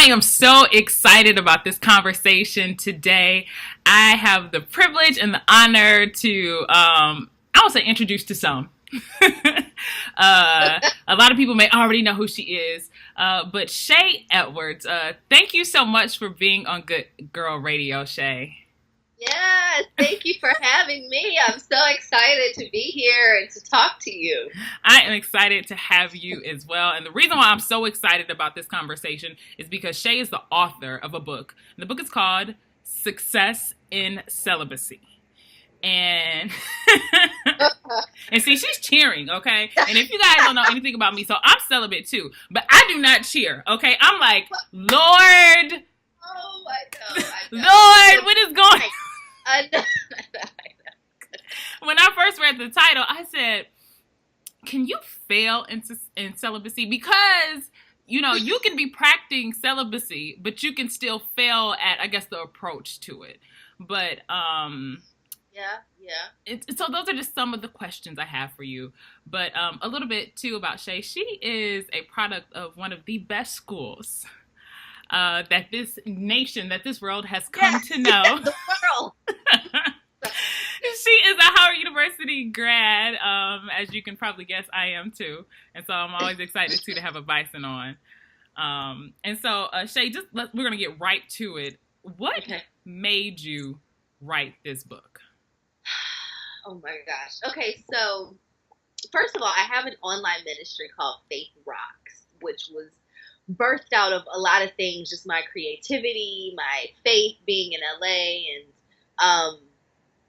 am so excited about this conversation today. I have the privilege and the honor to, I would say, introduce to some. A lot of people may already know who she is, but Shea Edwards, thank you so much for being on Good Girl Radio, Shea. Yes, thank you for having me. I'm so excited to be here and to talk to you. I am excited to have you as well. And the reason why I'm so excited about this conversation is because Shea is the author of a book. And the book is called Success in Celibacy. And and see, she's cheering, okay? And if you guys don't know anything about me, so I'm celibate too, but I do not cheer, okay? I'm like, Lord, oh, I know. Lord, what is going on? I know. When I first read the title, I said, can you fail in celibacy? Because, you know, you can be practicing celibacy, but you can still fail at, I guess, the approach to it. But, Yeah. so those are just some of the questions I have for you. But a little bit, too, about Shea. She is a product of one of the best schools that this nation, that this world has come to know. The world. She is a Howard University grad. As you can probably guess, I am too. And so I'm always excited too to have a bison on. And so, Shea, we're going to get right to it. What made you write this book? Oh my gosh. Okay, so first of all, I have an online ministry called Faith Rocks, which was birthed out of a lot of things, just my creativity, my faith being in LA, and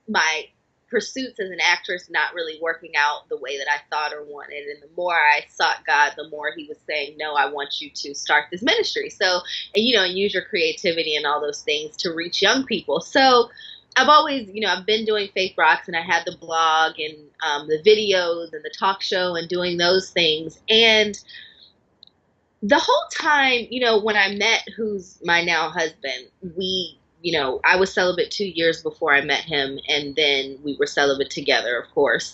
my pursuits as an actress not really working out the way that I thought or wanted. And the more I sought God, the more he was saying, no, I want you to start this ministry. So, and use your creativity and all those things to reach young people. So I've always, I've been doing Faith Rocks, and I had the blog and the videos and the talk show and doing those things. And the whole time, when I met who's my now husband, I was celibate 2 years before I met him, and then we were celibate together, of course.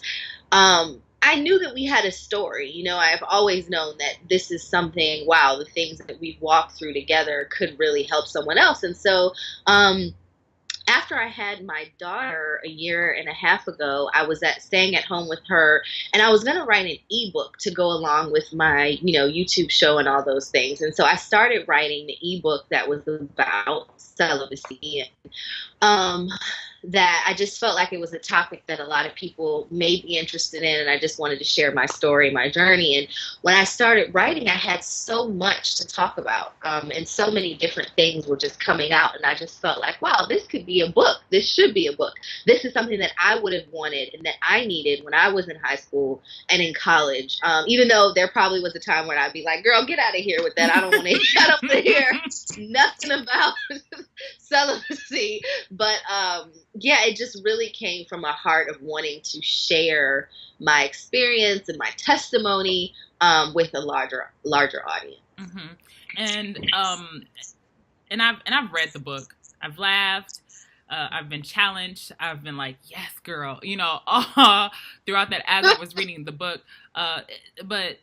I knew that we had a story. I've always known that this is something, wow, the things that we've walked through together could really help someone else. And so after I had my daughter a year and a half ago, I was staying at home with her, and I was going to write an ebook to go along with my, YouTube show and all those things. And so I started writing the ebook that was about celibacy, and that I just felt like it was a topic that a lot of people may be interested in, and I just wanted to share my story, my journey. And when I started writing, I had so much to talk about, and so many different things were just coming out, and I just felt like, wow, this could be a book. This should be a book. This is something that I would have wanted and that I needed when I was in high school and in college, even though there probably was a time when I'd be like, girl, get out of here with that. I don't want to hear nothing about celibacy. But it just really came from a heart of wanting to share my experience and my testimony with a larger audience. Mm-hmm. And I've read the book. I've laughed. I've been challenged. I've been like, yes, girl, throughout that as I was reading the book. But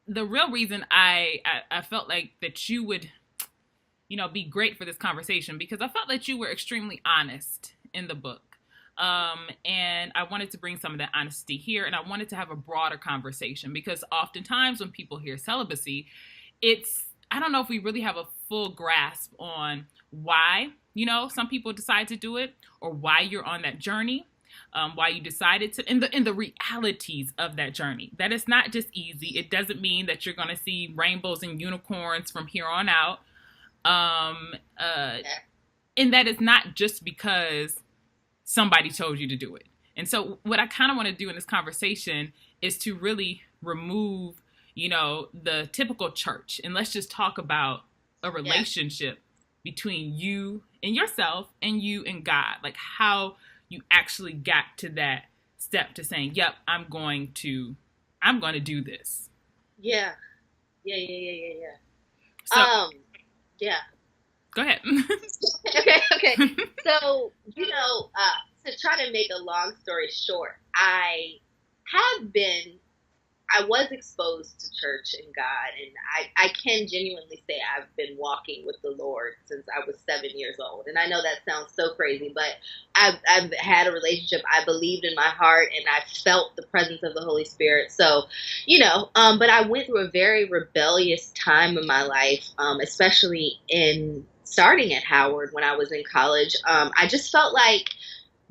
the real reason I felt like that you would, be great for this conversation, because I felt that you were extremely honest in the book. And I wanted to bring some of that honesty here, and I wanted to have a broader conversation, because oftentimes when people hear celibacy, I don't know if we really have a full grasp on why, some people decide to do it, or why you're on that journey, why you decided to, and the realities of that journey. That it's not just easy. It doesn't mean that you're going to see rainbows and unicorns from here on out. And that it's not just because somebody told you to do it. And so what I kind of want to do in this conversation is to really remove, the typical church, and let's just talk about a relationship between you and yourself and you and God, like how you actually got to that step to saying, yep, I'm going to do this. Yeah. So, yeah. Go ahead. Okay. So, to try to make a long story short, I I was exposed to church and God, and I can genuinely say I've been walking with the Lord since I was 7 years old. And I know that sounds so crazy, but I've had a relationship. I believed in my heart, and I felt the presence of the Holy Spirit. So, but I went through a very rebellious time in my life, especially in starting at Howard when I was in college. I just felt like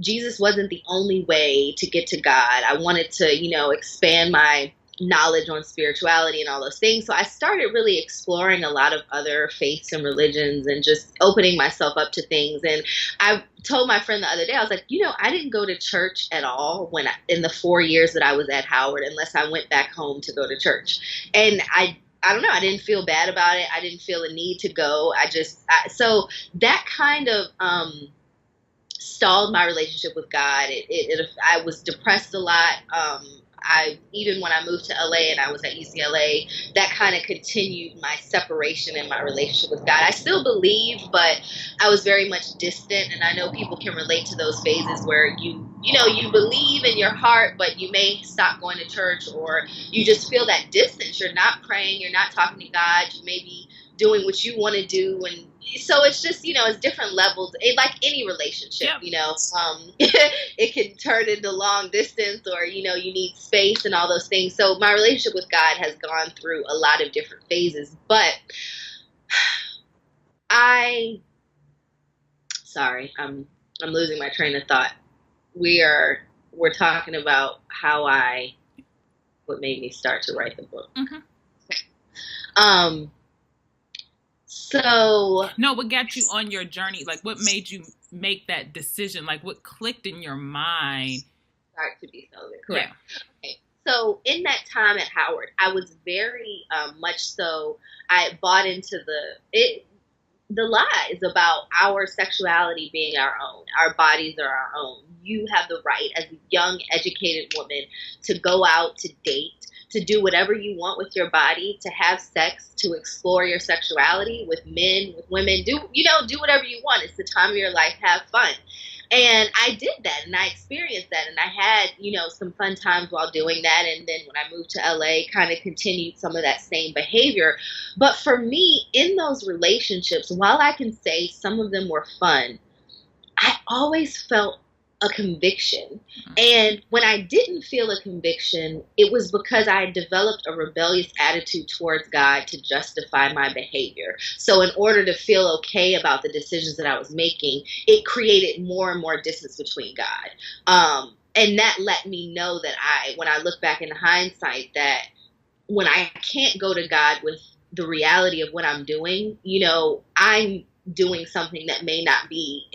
Jesus wasn't the only way to get to God. I wanted to, expand my knowledge on spirituality and all those things. So I started really exploring a lot of other faiths and religions and just opening myself up to things. And I told my friend the other day, I was like, I didn't go to church at all in the 4 years that I was at Howard, unless I went back home to go to church. And I don't know. I didn't feel bad about it. I didn't feel a need to go. So that kind of, stalled my relationship with God. I was depressed a lot. Even when I moved to LA and I was at UCLA, that kind of continued my separation in my relationship with God. I still believe, but I was very much distant. And I know people can relate to those phases where you believe in your heart, but you may stop going to church, or you just feel that distance. You're not praying. You're not talking to God. You may be doing what you want to do, and so it's just it's different levels. Like any relationship, Yep. It can turn into long distance, or you need space and all those things. So my relationship with God has gone through a lot of different phases, but I'm losing my train of thought. We're talking about what made me start to write the book. Mm-hmm. So no, what got you on your journey? Like, what made you make that decision? Like, what clicked in your mind? Start to be celibate, correct? Yeah. Okay. So in that time at Howard, I was very much so. I bought into the lies about our sexuality being our own, our bodies are our own. You have the right as a young, educated woman to go out, to date, to do whatever you want with your body, to have sex, to explore your sexuality with men, with women. Do whatever you want. It's the time of your life. Have fun. And I did that, and I experienced that, and I had, some fun times while doing that. And then when I moved to LA, kind of continued some of that same behavior. But for me, in those relationships, while I can say some of them were fun, I always felt a conviction. And when I didn't feel a conviction, it was because I had developed a rebellious attitude towards God to justify my behavior. So in order to feel okay about the decisions that I was making, it created more and more distance between God. And that let me know that when I look back in hindsight, that when I can't go to God with the reality of what I'm doing, I'm doing something that may not be,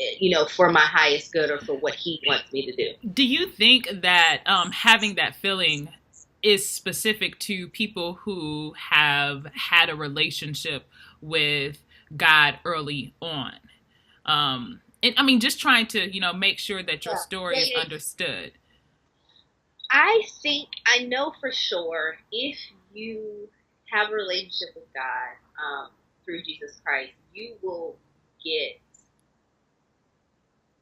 for my highest good or for what he wants me to do. Do you think that having that feeling is specific to people who have had a relationship with God early on? And I mean, just trying to, make sure that your story is understood. I know for sure, if you have a relationship with God through Jesus Christ, you will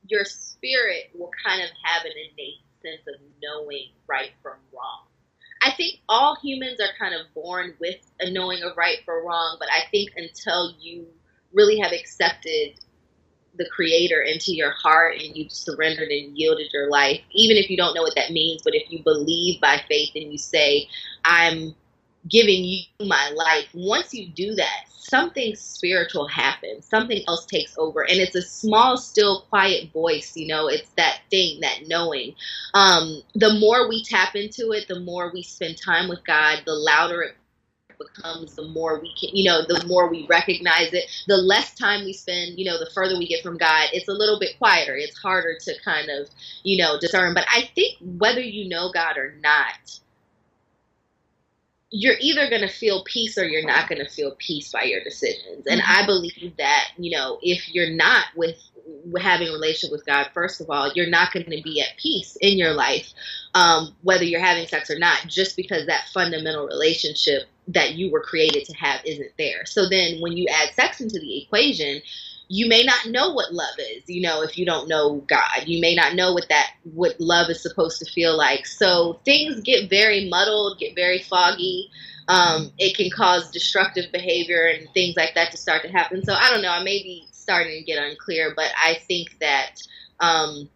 your spirit will kind of have an innate sense of knowing right from wrong. I think all humans are kind of born with a knowing of right from wrong, but I think until you really have accepted the Creator into your heart and you've surrendered and yielded your life, even if you don't know what that means, but if you believe by faith and you say, I'm giving you my life, once you do that, something spiritual happens. Something else takes over. And it's a small, still, quiet voice. It's that thing, that knowing. The more we tap into it, the more we spend time with God, the louder it becomes, the more we can, the more we recognize it, the less time we spend, the further we get from God, it's a little bit quieter. It's harder to kind of, discern. But I think whether you know God or not, you're either going to feel peace or you're not going to feel peace by your decisions. And I believe that, if you're not having a relationship with God, first of all, you're not going to be at peace in your life, whether you're having sex or not, just because that fundamental relationship that you were created to have isn't there. So then when you add sex into the equation, you may not know what love is, if you don't know God. You may not know what love is supposed to feel like. So things get very muddled, get very foggy. It can cause destructive behavior and things like that to start to happen. So I don't know, I may be starting to get unclear, but um,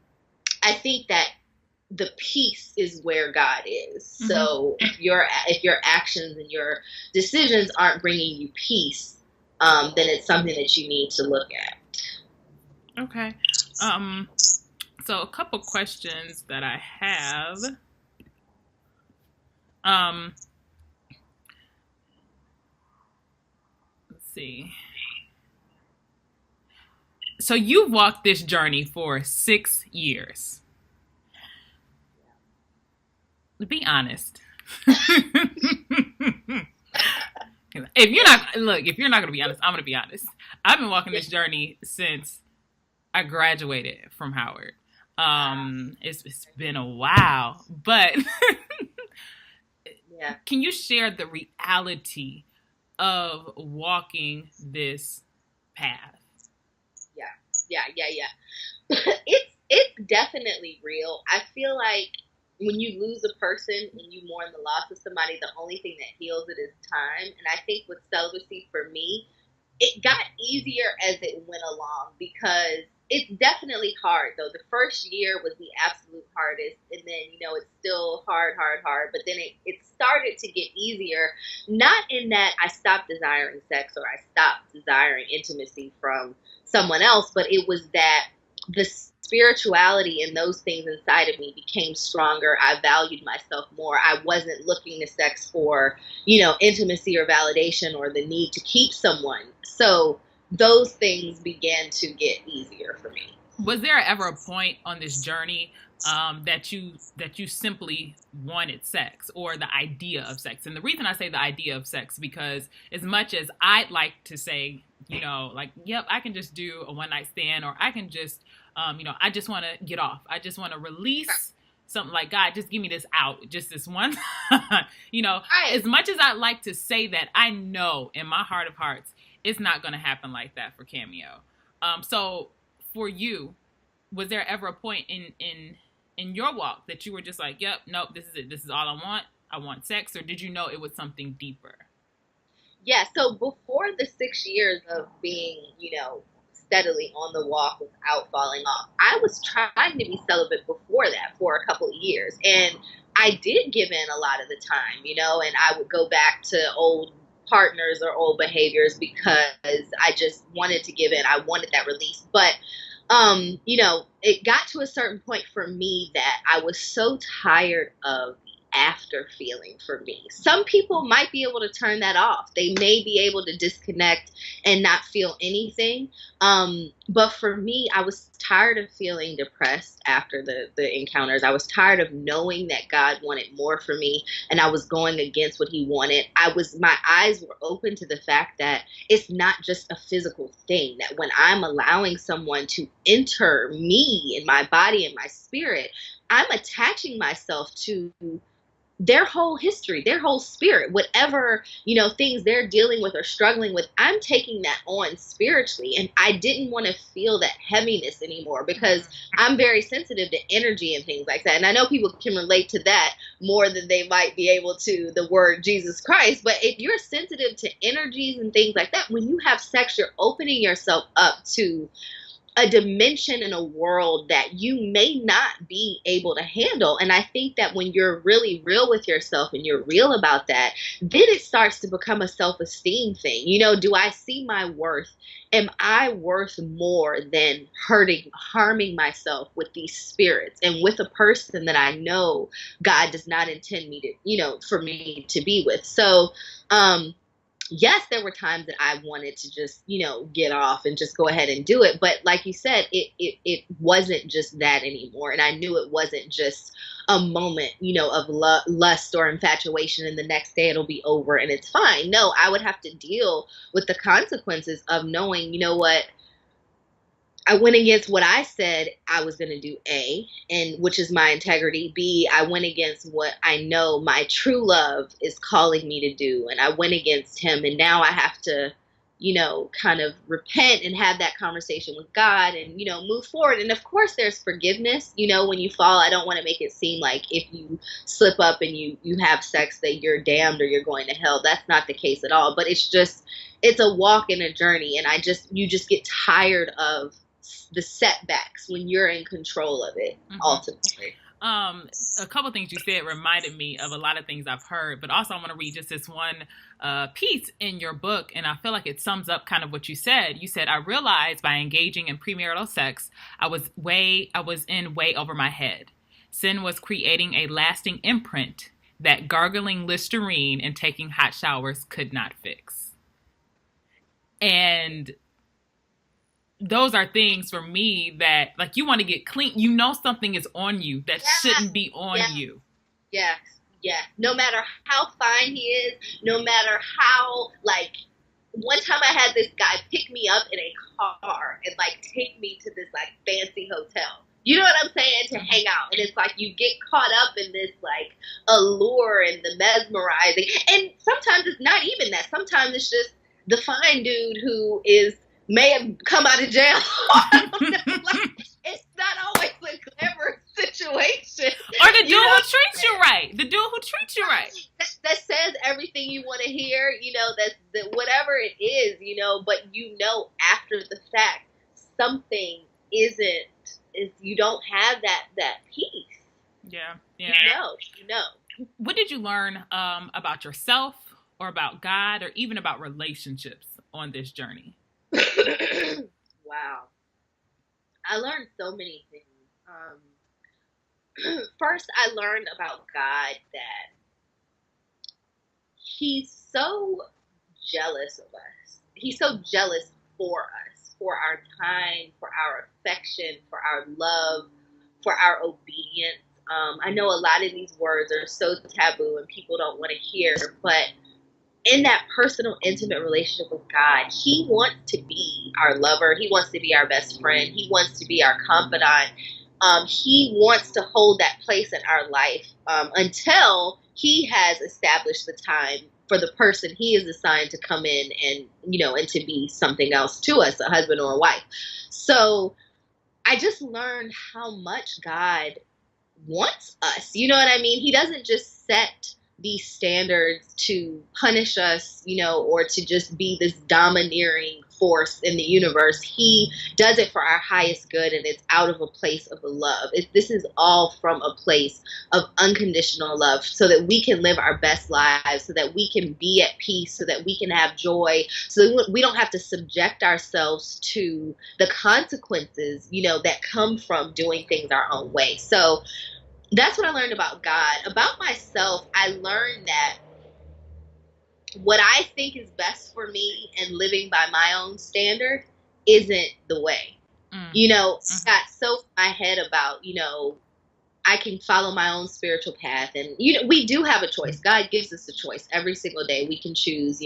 I think that the peace is where God is. Mm-hmm. So if your actions and your decisions aren't bringing you peace, then it's something that you need to look at. Okay. So a couple questions that I have. Let's see. So you've walked this journey for 6 years. Be honest. If you're not going to be honest, I'm going to be honest. I've been walking this journey since I graduated from Howard. It's been a while, but can you share the reality of walking this path? Yeah. It's definitely real. I feel like when you lose a person and you mourn the loss of somebody, the only thing that heals it is time. And I think with celibacy, for me, it got easier as it went along, because it's definitely hard, though. The first year was the absolute hardest, and then, it's still hard, but then it started to get easier, not in that I stopped desiring sex or I stopped desiring intimacy from someone else, but it was that the spirituality and those things inside of me became stronger. I valued myself more. I wasn't looking to sex for, intimacy or validation or the need to keep someone. So those things began to get easier for me. Was there ever a point on this journey that you simply wanted sex, or the idea of sex? And the reason I say the idea of sex, because as much as I'd like to say, yep, I can just do a one night stand, or I can just, I just want to get off. I just want to release something, like, God, just give me this out, just this one. As much as I'd like to say that, I know in my heart of hearts, it's not going to happen like that for Cameo. So for you, was there ever a point in your walk that you were just like, yep, nope, this is it. This is all I want sex? Or did you know it was something deeper? Yeah. So before the 6 years of being, steadily on the walk without falling off, I was trying to be celibate before that for a couple of years. And I did give in a lot of the time, and I would go back to old partners or old behaviors because I just wanted to give in. I wanted that release. But, it got to a certain point for me that I was so tired of after feeling for me. Some people might be able to turn that off. They may be able to disconnect and not feel anything. But for me, I was tired of feeling depressed after the encounters. I was tired of knowing that God wanted more for me and I was going against what he wanted. My eyes were open to the fact that it's not just a physical thing, that when I'm allowing someone to enter me and my body and my spirit, I'm attaching myself to their whole history, their whole spirit, whatever, things they're dealing with or struggling with, I'm taking that on spiritually. And I didn't want to feel that heaviness anymore, because I'm very sensitive to energy and things like that. And I know people can relate to that more than they might be able to the word Jesus Christ. But if you're sensitive to energies and things like that, when you have sex, you're opening yourself up to a dimension in a world that you may not be able to handle. And I think that when you're really real with yourself and you're real about that, then it starts to become a self-esteem thing. Do I see my worth? Am I worth more than harming myself with these spirits and with a person that I know God does not intend me to, for me to be with? So, yes, there were times that I wanted to just, get off and just go ahead and do it. But like you said, it wasn't just that anymore. And I knew it wasn't just a moment, of lust or infatuation, and the next day it'll be over and it's fine. No, I would have to deal with the consequences of knowing, what, I went against what I said I was going to do, A, and which is my integrity. B, I went against what I know my true love is calling me to do. And I went against him. And now I have to kind of repent and have that conversation with God and, move forward. And of course there's forgiveness, when you fall. I don't want to make it seem like if you slip up and you have sex that you're damned or you're going to hell. That's not the case at all. But it's a walk and a journey. And you just get tired of the setbacks when you're in control of it, ultimately. A couple things you said reminded me of a lot of things I've heard, but also I want to read just this one piece in your book, and I feel like it sums up kind of what you said. You said, I realized by engaging in premarital sex, I was in way over my head. Sin was creating a lasting imprint that gargling Listerine and taking hot showers could not fix. And those are things for me that, like, you want to get clean. Something is on you that shouldn't be on you. Yes. Yeah. No matter how fine he is, no matter how, one time I had this guy pick me up in a car and, take me to this, fancy hotel. You know what I'm saying? To hang out. And it's you get caught up in this, allure and the mesmerizing. And sometimes it's not even that. Sometimes it's just the fine dude who may have come out of jail. It's not always a clever situation. Or the dude who treats you right. The dude who treats you right. That says everything you want to hear, that whatever it is, but after the fact, something you don't have that peace. Yeah. You know. What did you learn about yourself or about God or even about relationships on this journey? Wow. I learned so many things. First, I learned about God that he's so jealous of us. He's so jealous for us, for our time, for our affection, for our love, for our obedience. I know a lot of these words are so taboo and people don't want to hear, but in that personal, intimate relationship with God, he wants to be our lover. He wants to be our best friend. He wants to be our confidant. He wants to hold that place in our life until he has established the time for the person he is assigned to come in and, and to be something else to us, a husband or a wife. So I just learned how much God wants us. You know what I mean? He doesn't just set these standards to punish us, or to just be this domineering force in the universe. He does it for our highest good, and it's out of a place of love. This is all from a place of unconditional love, so that we can live our best lives, so that we can be at peace, so that we can have joy, so that we don't have to subject ourselves to the consequences, that come from doing things our own way. So that's what I learned about God. About myself, I learned that what I think is best for me and living by my own standard isn't the way. I got so in my head about, I can follow my own spiritual path. And, we do have a choice. God gives us a choice every single day. We can choose,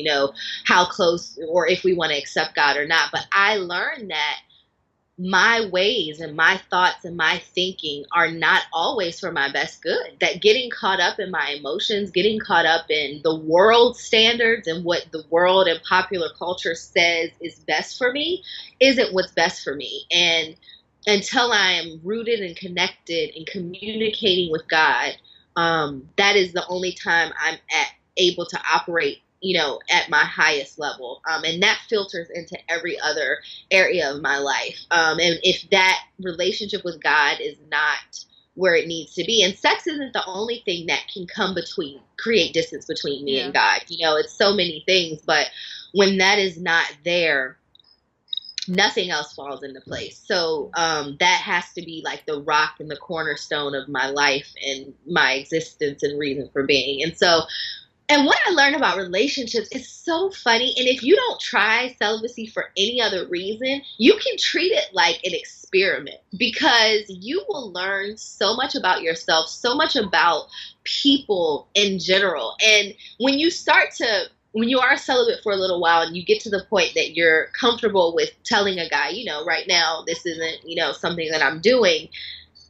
how close or if we want to accept God or not. But I learned that my ways and my thoughts and my thinking are not always for my best good. That getting caught up in my emotions, getting caught up in the world standards and what the world and popular culture says is best for me isn't what's best for me. And until I am rooted and connected and communicating with God, that is the only time I'm able to operate at my highest level. And that filters into every other area of my life. And if that relationship with God is not where it needs to be, and sex isn't the only thing that can create distance between me and God. It's so many things, but when that is not there, nothing else falls into place. So that has to be the rock and the cornerstone of my life and my existence and reason for being. And what I learned about relationships is so funny. And if you don't try celibacy for any other reason, you can treat it like an experiment, because you will learn so much about yourself, so much about people in general. And when you are celibate for a little while and you get to the point that you're comfortable with telling a guy, right now, this isn't, something that I'm doing,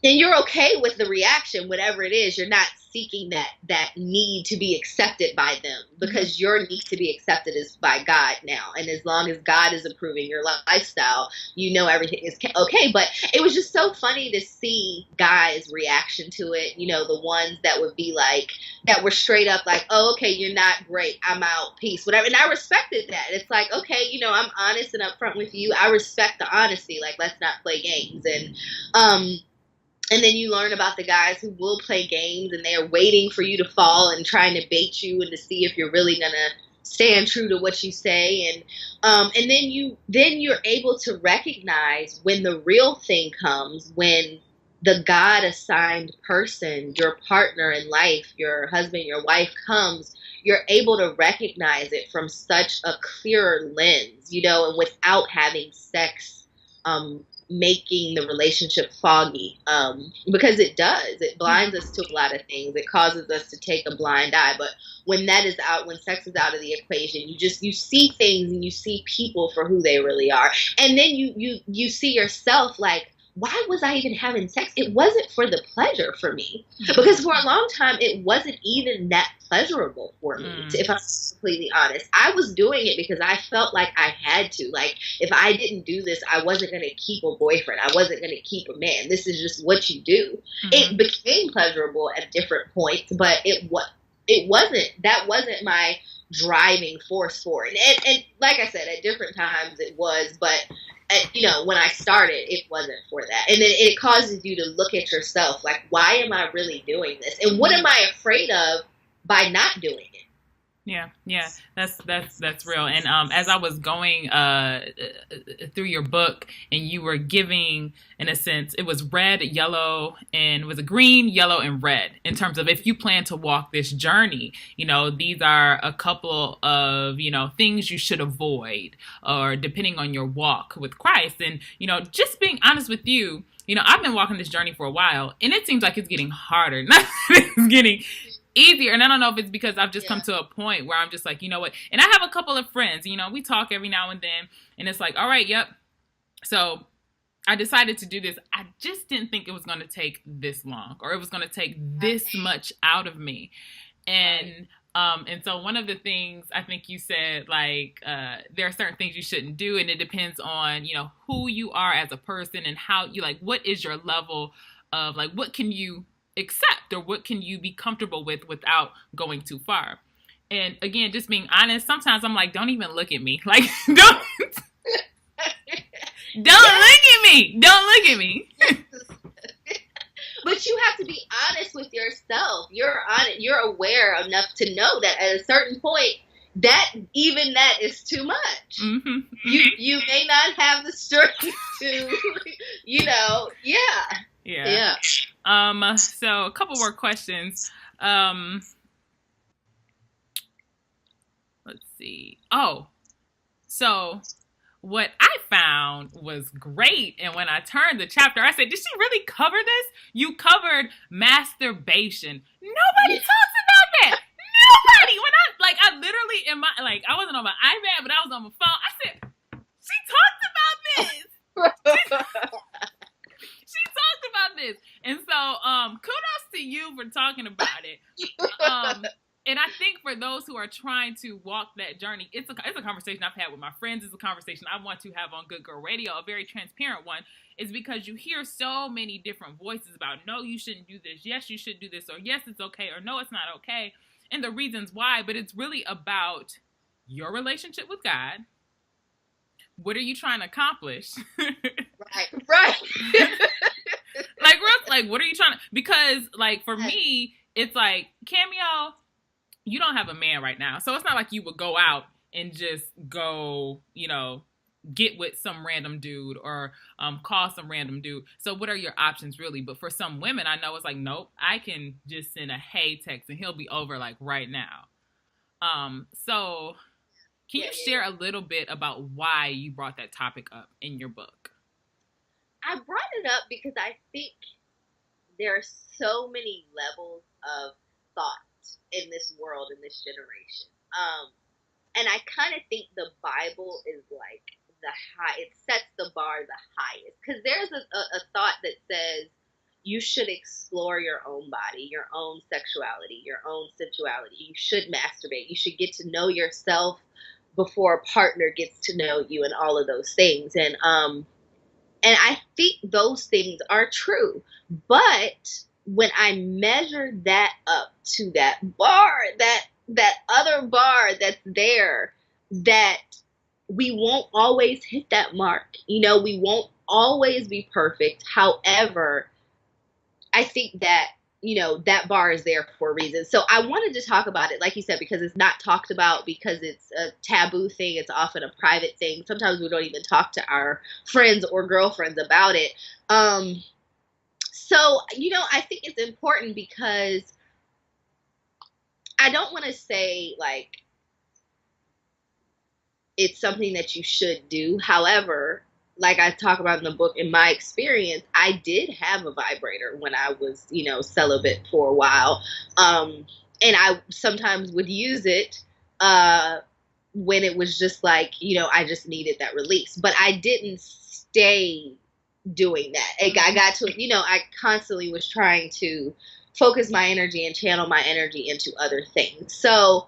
and you're okay with the reaction, whatever it is. You're not seeking that need to be accepted by them, because your need to be accepted is by God now. And as long as God is approving your lifestyle, you know everything is okay. But it was just so funny to see guys' reaction to it. You know, the ones that would be like, that were straight up like, oh, okay, you're not great, I'm out, peace, whatever. And I respected that. It's like, okay, you know, I'm honest and upfront with you. I respect the honesty. Like, let's not play games. And then you learn about the guys who will play games, and they're waiting for you to fall and trying to bait you and to see if you're really gonna stand true to what you say. And then you're able to recognize when the real thing comes, when the God assigned person, your partner in life, your husband, your wife comes. You're able to recognize it from such a clearer lens, you know, and without having sex making the relationship foggy, because it does. It blinds us to a lot of things. It causes us to take a blind eye. But when that is out, when sex is out of the equation, you see things and you see people for who they really are. And then you see yourself like, why was I even having sex? It wasn't for the pleasure for me, because for a long time it wasn't even that pleasurable for me. If I'm completely honest, I was doing it because I felt like I had to. Like, if I didn't do this, I wasn't going to keep a boyfriend. I wasn't going to keep a man. This is just what you do. It became pleasurable at different points, but it wasn't. That wasn't my driving force for it. And like I said, at different times it was, but you know, when I started, it wasn't for that. And then it causes you to look at yourself like, why am I really doing this? And what am I afraid of by not doing it? Yeah, that's real. And as I was going through your book, and you were giving, in a sense, it was red, yellow, and was a green, yellow, and red in terms of if you plan to walk this journey. You know, these are a couple of, you know, things you should avoid, or depending on your walk with Christ. And, you know, just being honest with you, you know, I've been walking this journey for a while, and it seems like it's getting harder. Not that it's getting easier. And I don't know if it's because I've just come to a point where I'm just like, you know what? And I have a couple of friends, you know, we talk every now and then, and it's like, all right, yep. So I decided to do this. I just didn't think it was going to take this long, or it was going to take this much out of me. And so one of the things I think you said, like, there are certain things you shouldn't do, and it depends on, you know, who you are as a person and how you, like, what is your level of, like, what can you accept, or what can you be comfortable with without going too far. And again, just being honest, sometimes I'm like, don't even look at me. Like, don't look at me. Don't look at me. But you have to be honest with yourself. You're aware enough to know that at a certain point, that is too much. You may not have the strength to, you know, Yeah. So a couple more questions. Let's see. Oh, so what I found was great. And when I turned the chapter, I said, did she really cover this? You covered masturbation. Nobody talks about that. Nobody. When I literally I wasn't on my iPad, but I was on my phone. I said, she talked about this. She talked about this. And so kudos to you for talking about it. And I think for those who are trying to walk that journey, it's a conversation I've had with my friends. It's a conversation I want to have on Good Girl Radio, a very transparent one, is because you hear so many different voices about, no, you shouldn't do this. Yes, you should do this. Or yes, it's okay. Or no, it's not okay. And the reasons why. But it's really about your relationship with God. What are you trying to accomplish? Right. Like, what are you trying to, because, like, for me, it's like, Cameo, you don't have a man right now. So it's not like you would go out and just go, you know, get with some random dude, or call some random dude. So what are your options really? But for some women, I know it's like, nope, I can just send a hey text and he'll be over like right now. So can you share a little bit about why you brought that topic up in your book? I brought it up because I think there are so many levels of thought in this world, in this generation. And I kind of think the Bible is like it sets the bar the highest. Because there's a thought that says, you should explore your own body, your own sexuality, your own sensuality. You should masturbate. You should get to know yourself before a partner gets to know you, and all of those things. And I think those things are true. But when I measure that up to that bar, that other bar that's there, that we won't always hit that mark. We won't always be perfect. However, I think that, that bar is there for a reason. So I wanted to talk about it, like you said, because it's not talked about, because it's a taboo thing. It's often a private thing. Sometimes we don't even talk to our friends or girlfriends about it. So, I think it's important because I don't want to say like it's something that you should do. However, like I talk about in the book, in my experience, I did have a vibrator when I was, celibate for a while. And I sometimes would use it when it was just like, I just needed that release. But I didn't stay doing that. I got to, I constantly was trying to focus my energy and channel my energy into other things. So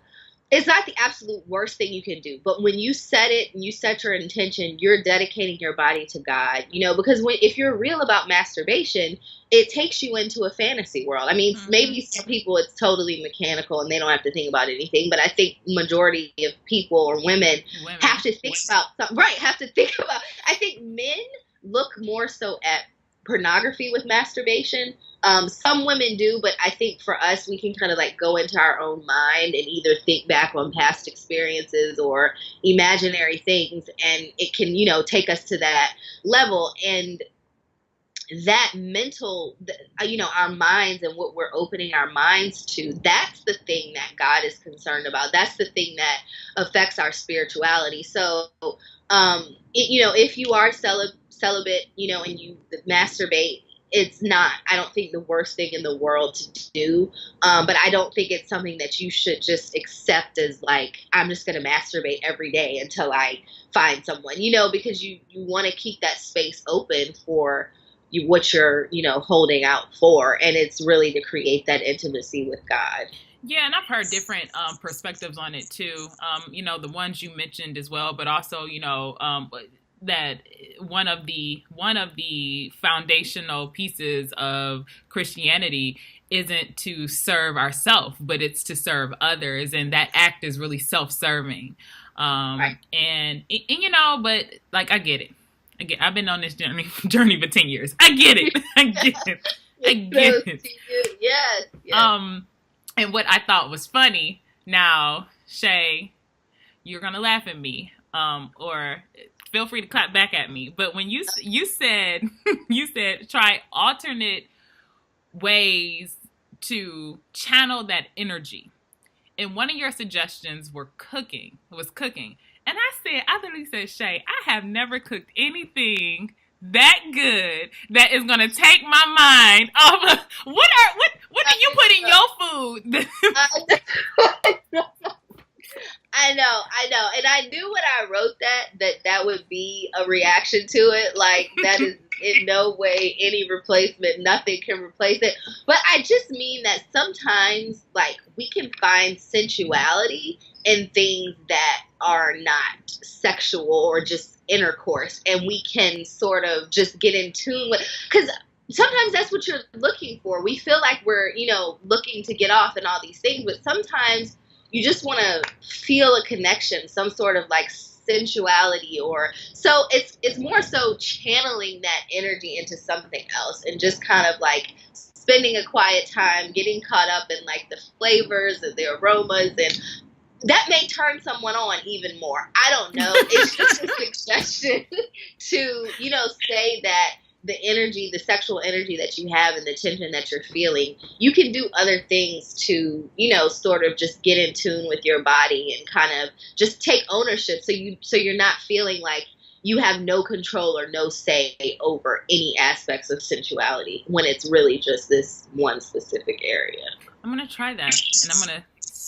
it's not the absolute worst thing you can do, but when you set it and you set your intention, you're dedicating your body to God, because if you're real about masturbation, it takes you into a fantasy world. I mean, maybe some people it's totally mechanical and they don't have to think about anything, but I think majority of people or women have to think about something, right? Have to think about, I think men look more so at pornography with masturbation. Some women do, but I think for us, we can kind of like go into our own mind and either think back on past experiences or imaginary things, and it can, take us to that level. And that mental, our minds and what we're opening our minds to, that's the thing that God is concerned about. That's the thing that affects our spirituality. So, if you are celibate, and you masturbate, it's not, I don't think, the worst thing in the world to do. But I don't think it's something that you should just accept as like, I'm just going to masturbate every day until I find someone, because you want to keep that space open for what you're, holding out for. And it's really to create that intimacy with God. Yeah, and I've heard different perspectives on it too. The ones you mentioned as well, but also, that one of the foundational pieces of Christianity isn't to serve ourselves, but it's to serve others, and that act is really self-serving. Right. And but like I get it. I've been on this journey for 10 years. I get it. I get it. Yes. And what I thought was funny, now, Shea, you're gonna laugh at me, or feel free to clap back at me. But when you said you said try alternate ways to channel that energy, and one of your suggestions was cooking. And I literally said, Shea, I have never cooked anything that good that is gonna take my mind off of what do you put in your food? I know. And I knew when I wrote that would be a reaction to it. Like, that is in no way any replacement. Nothing can replace it. But I just mean that sometimes, like, we can find sensuality in things that are not sexual or just intercourse. And we can sort of just get in tune with, because sometimes that's what you're looking for. We feel like we're, looking to get off and all these things, but sometimes you just want to feel a connection, some sort of like sensuality, or so it's more so channeling that energy into something else and just kind of like spending a quiet time, getting caught up in like the flavors and the aromas, and that may turn someone on even more. I don't know. It's just a suggestion to, say that the energy, the sexual energy that you have and the tension that you're feeling, you can do other things to, sort of just get in tune with your body and kind of just take ownership. So you're not feeling like you have no control or no say over any aspects of sensuality when it's really just this one specific area. I'm going to try that, and I'm going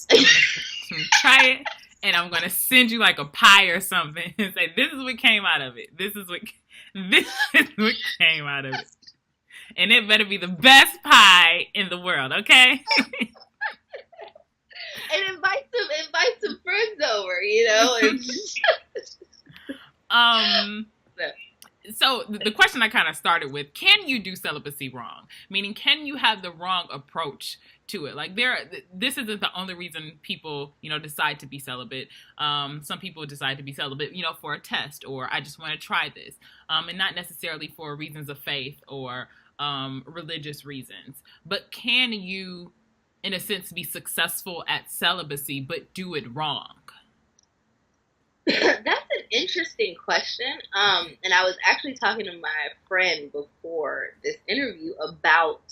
to try it, and I'm going to send you like a pie or something and say, this is what came out of it. This is what came out of it. And it better be the best pie in the world, okay? And invite some friends over, you know. um so the question I kind of started with, can you do celibacy wrong? Meaning, can you have the wrong approach to it? Like, this isn't the only reason people, decide to be celibate. Some people decide to be celibate, for a test, or I just want to try this, and not necessarily for reasons of faith or religious reasons. But can you, in a sense, be successful at celibacy but do it wrong? That's an interesting question. And I was actually talking to my friend before this interview about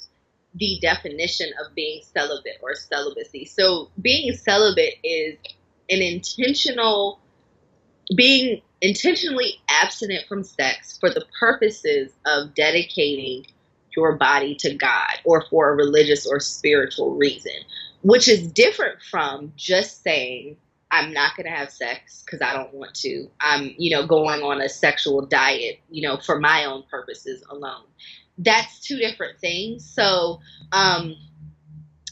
the definition of being celibate or celibacy. So being celibate is being intentionally abstinent from sex for the purposes of dedicating your body to God or for a religious or spiritual reason, which is different from just saying, I'm not going to have sex because I don't want to. I'm, going on a sexual diet, for my own purposes alone. That's two different things. So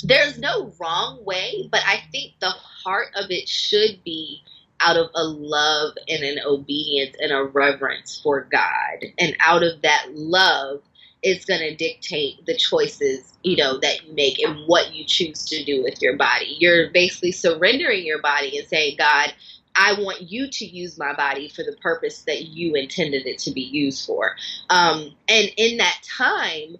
there's no wrong way, but I think the heart of it should be out of a love and an obedience and a reverence for God. And out of that love, it's going to dictate the choices, that you make and what you choose to do with your body. You're basically surrendering your body and saying, God, I want you to use my body for the purpose that you intended it to be used for. And in that time,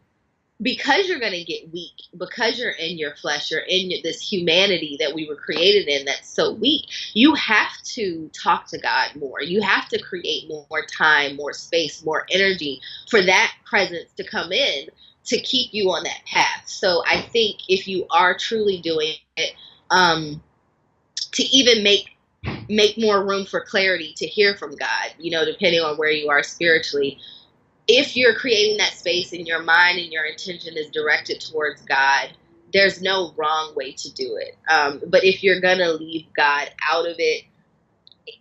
because you're going to get weak, because you're in your flesh, you're in this humanity that we were created in that's so weak, you have to talk to God more. You have to create more time, more space, more energy for that presence to come in to keep you on that path. So I think if you are truly doing it, to even make more room for clarity to hear from God, depending on where you are spiritually, if you're creating that space in your mind and your intention is directed towards God, there's no wrong way to do it. But if you're going to leave God out of it,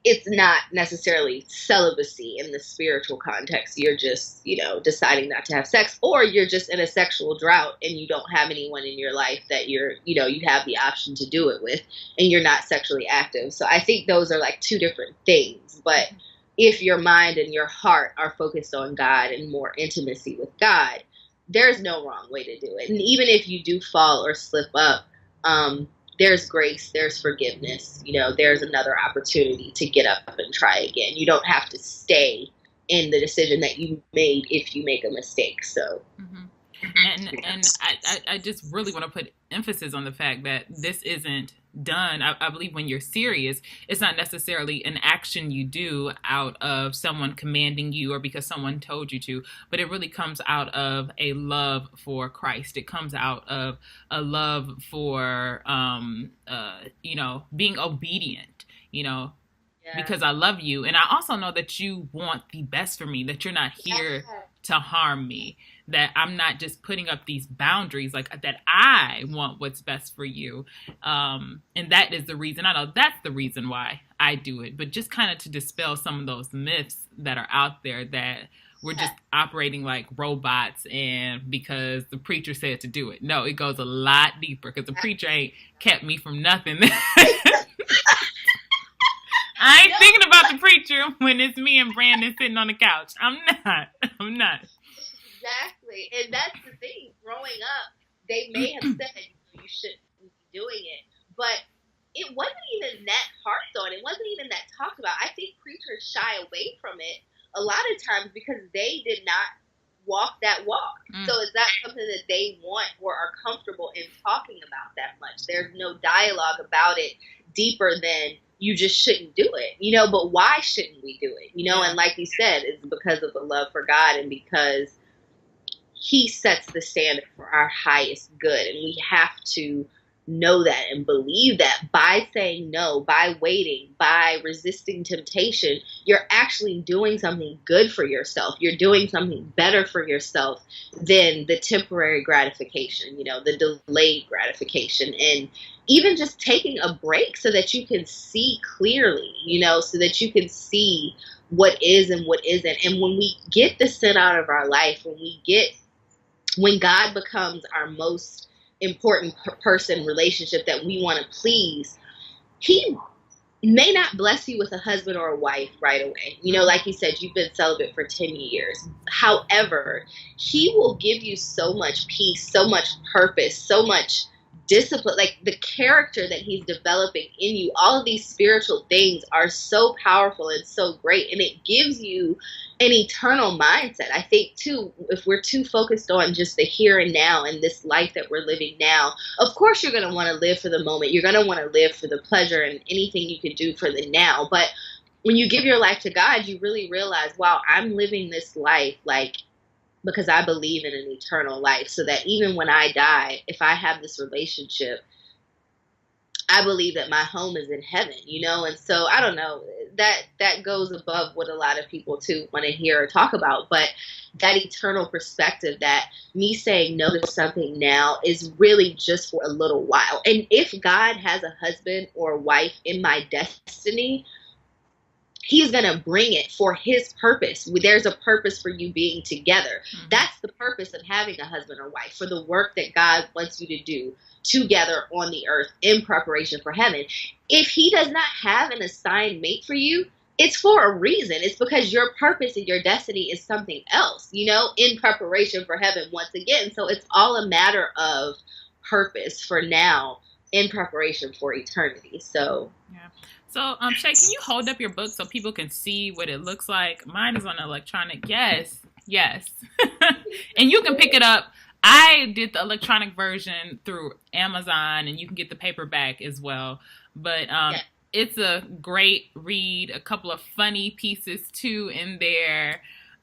it's not necessarily celibacy in the spiritual context. You're just, deciding not to have sex, or you're just in a sexual drought and you don't have anyone in your life that you have the option to do it with, and you're not sexually active. So I think those are like two different things. But if your mind and your heart are focused on God and more intimacy with God, there's no wrong way to do it. And even if you do fall or slip up, there's grace, there's forgiveness, there's another opportunity to get up and try again. You don't have to stay in the decision that you made if you make a mistake. So, and I just really want to put emphasis on the fact that this isn't done. I believe when you're serious, it's not necessarily an action you do out of someone commanding you or because someone told you to, but it really comes out of a love for Christ. It comes out of a love for, being obedient, because I love you. And I also know that you want the best for me, that you're not here to harm me, that I'm not just putting up these boundaries, like that I want what's best for you. And that is the reason, I know that's the reason why I do it, but just kind of to dispel some of those myths that are out there that we're just operating like robots and because the preacher said to do it. No, it goes a lot deeper because the preacher ain't kept me from nothing. I ain't thinking about the preacher when it's me and Brandon sitting on the couch. I'm not. Exactly. And that's the thing. Growing up, they may have said you shouldn't be doing it, but it wasn't even that harped on. It wasn't even that talked about. I think preachers shy away from it a lot of times because they did not walk that walk. So it's not something that they want or are comfortable in talking about that much. There's no dialogue about it deeper than you just shouldn't do it, but why shouldn't we do it? And like you said, it's because of the love for God and because he sets the standard for our highest good. And we have to know that and believe that by saying no, by waiting, by resisting temptation, you're actually doing something good for yourself. You're doing something better for yourself than the temporary gratification, the delayed gratification. And even just taking a break so that you can see clearly, so that you can see what is and what isn't. And when we get the sin out of our life, when we get when God becomes our most important person, relationship that we want to please, he may not bless you with a husband or a wife right away. You know, like you said, you've been celibate for 10 years. However, he will give you so much peace, so much purpose, so much discipline, like the character that he's developing in you. All of these spiritual things are so powerful and so great, and it gives you an eternal mindset. I think too, if we're too focused on just the here and now and this life that we're living now, of course you're going to want to live for the moment. You're going to want to live for the pleasure and anything you can do for the now. But when you give your life to God, you really realize, wow, I'm living this life like because I believe in an eternal life, so that even when I die, if I have this relationship, I believe that my home is in heaven, you know? And so I don't know, that goes above what a lot of people too want to hear or talk about, but that eternal perspective that me saying no to something now is really just for a little while. And if God has a husband or a wife in my destiny, he's going to bring it for his purpose. There's a purpose for you being together. Mm-hmm. That's the purpose of having a husband or wife, for the work that God wants you to do together on the earth in preparation for heaven. If he does not have an assigned mate for you, it's for a reason. It's because your purpose and your destiny is something else, you know, in preparation for heaven once again. So it's all a matter of purpose for now in preparation for eternity. So, yeah. So, Shea, can you hold up your book so people can see what it looks like? Mine is on electronic. Yes. And you can pick it up. I did the electronic version through Amazon, and you can get the paperback as well. But It's a great read. A couple of funny pieces too in there.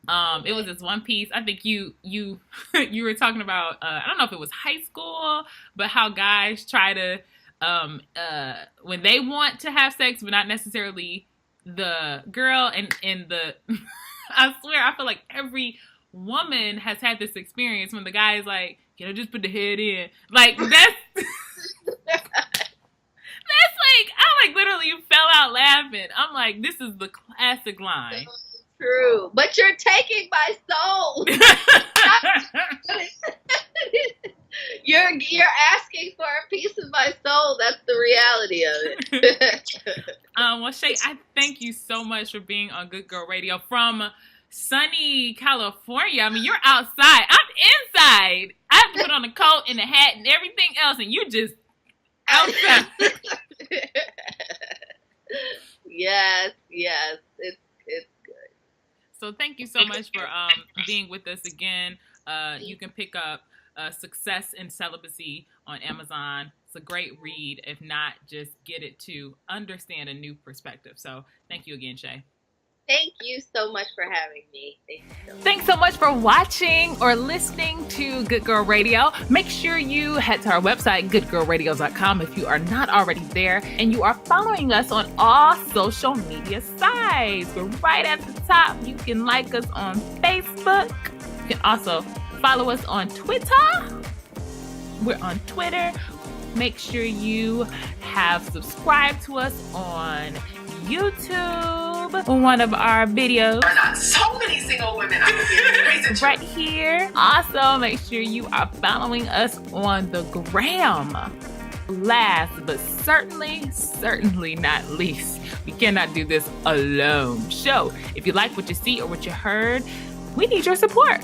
It was this one piece. I think you were talking about. I don't know if it was high school, but how guys try to when they want to have sex, but not necessarily the girl. And the I swear, I feel like every woman has had this experience when the guy is like, you know, just put the head in. Like, that's like, I like literally fell out laughing. I'm like, this is the classic line. True. But you're taking my soul. You're asking for a piece of my soul. That's the reality of it. Well, Shea, I thank you so much for being on Good Girl Radio from sunny California. I mean, you're outside. I'm inside. I have to put on a coat and a hat and everything else, and you just outside. Yes. It's good. So thank you so much for being with us again. You can pick up Success in Celibacy on Amazon. It's a great read. If not, just get it to understand a new perspective. So thank you again, Shea. Thank you so much for having me. Thanks so much for watching or listening to Good Girl Radio. Make sure you head to our website, goodgirlradio.com, if you are not already there, and you are following us on all social media sites. We're right at the top. You can like us on Facebook. You can also follow us on Twitter. We're on Twitter. Make sure you have subscribed to us on YouTube. One of our videos. There are not so many single women out here. Right here. Also, make sure you are following us on the gram. Last but certainly not least, we cannot do this alone. So, if you like what you see or what you heard, we need your support.